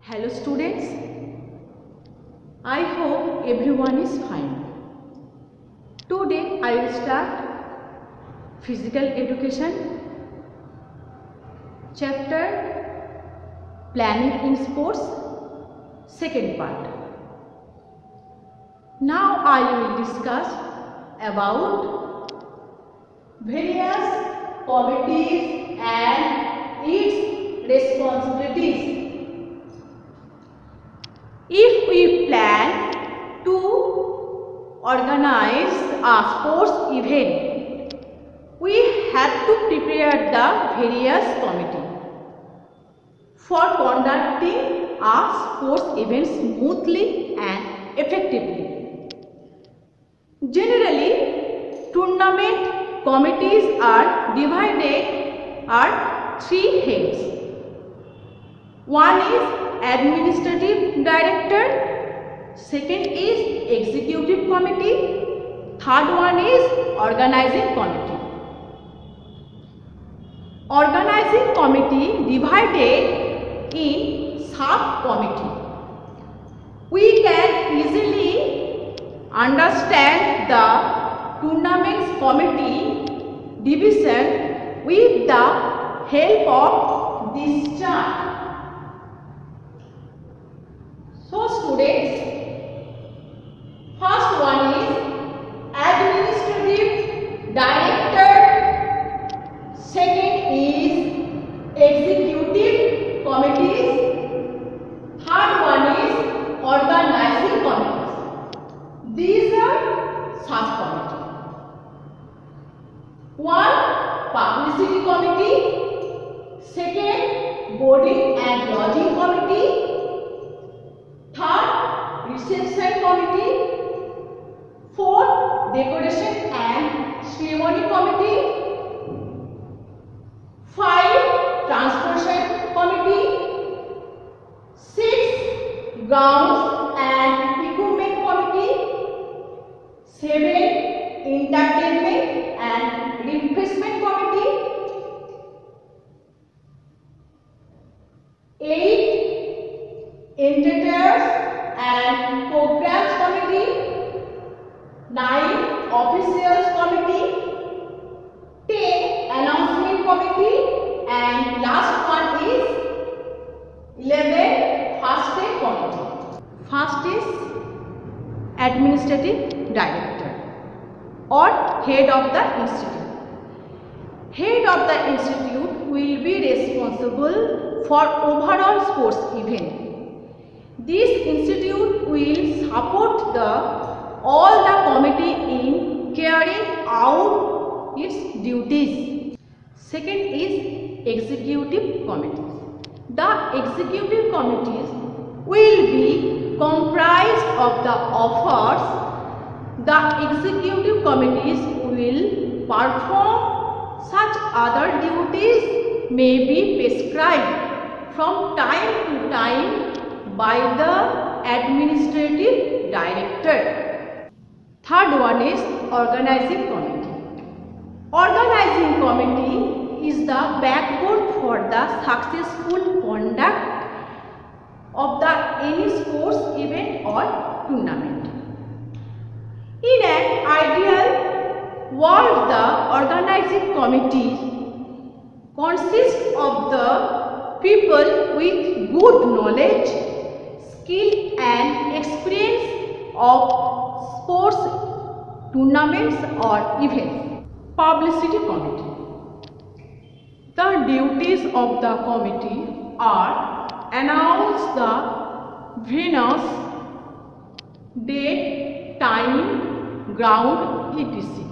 Hello students, I hope everyone is fine. Today I will start physical education chapter planning in sports second part. Now I will discuss about various committees and its responsibilities. If we plan to organize a sports event, we have to prepare the various committees for conducting a sports event smoothly and effectively. Generally, tournament committees are divided at three heads. One is Administrative Director, second is Executive Committee, third one is Organizing Committee. Organizing Committee divided in sub-committee. We can easily understand the Tournaments Committee division with the help of this chart. So students, first one is Administrative Director, second is Executive Committees, third one is Organizing Committees. These are sub-committees. One, Publicity Committee, second, Boarding and Lodging Committee, third, Reception Committee, fourth, Decoration and Ceremony Committee, five, Transportation Committee, six, Grounds and Equipment Committee, seven, Entertainment and Refreshment Committee, eight, Entertainers and Programs Committee, 9, Officials Committee, 10, Announcement Committee, and last one is 11, First Aid Committee. First is Administrative Director or Head of the Institute. Head of the Institute will be responsible for overall sports event. This institute will support all the committee in carrying out its duties. Second is Executive Committees. The Executive Committees will be comprised of the authors. The Executive Committees will perform such other duties may be prescribed from time to time by the Administrative Director. Third one is Organizing Committee. Organizing Committee is the backbone for the successful conduct of any sports event or tournament. In an ideal world, the Organizing Committee consists of the people with good knowledge, skill and experience of sports tournaments or events. Publicity Committee. The duties of the committee are announce the venues, date, time, ground, etc.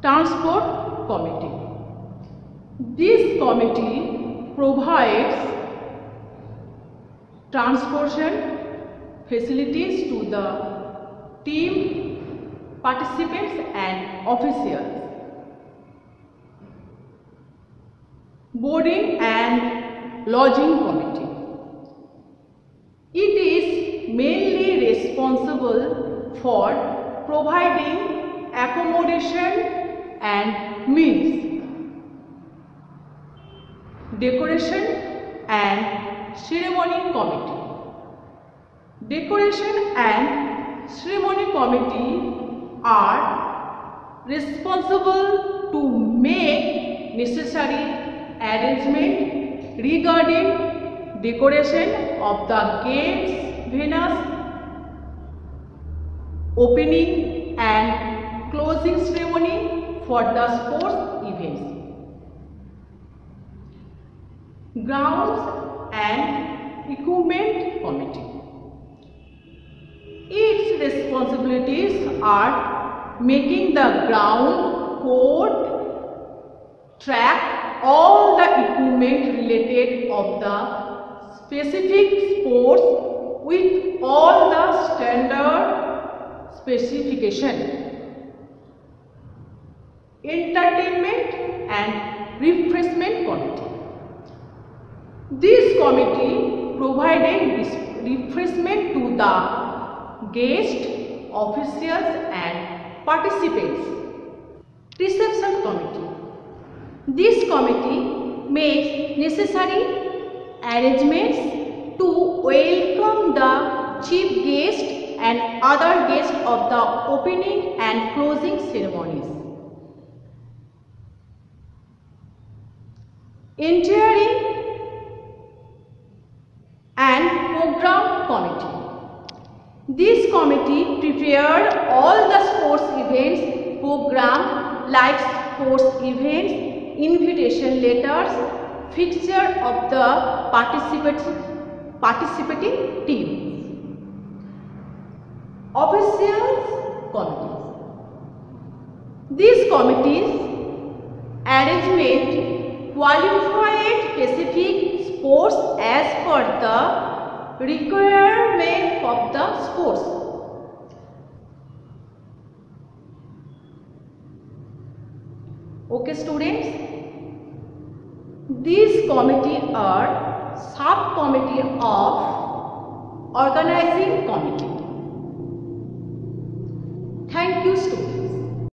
Transport Committee. This committee provides transportation facilities to the team, participants and officials. Boarding and Lodging Committee. It is mainly responsible for providing accommodation and meals. Decoration and Ceremony Committee. Decoration and Ceremony Committee are responsible to make necessary arrangement regarding decoration of the games venues, opening and closing ceremony for the sports events, grounds and equipment committee. Its responsibilities are making the ground, court, track, all the equipment related of the specific sports with all the standard specification. Entertainment and refreshment committee. This committee provided refreshment to the guests, officials and participants. Reception committee. This committee makes necessary arrangements to welcome the chief guest and other guests of the opening and closing ceremonies. Engineering and Program Committee. This committee prepared all the sports events program like sports events, invitation letters, fixture of the participating teams. Officials committees. These committees arrangement qualified specific sports as per the requirement of the sports. Okay students, these committee are sub-committee of organizing committee. Thank you students.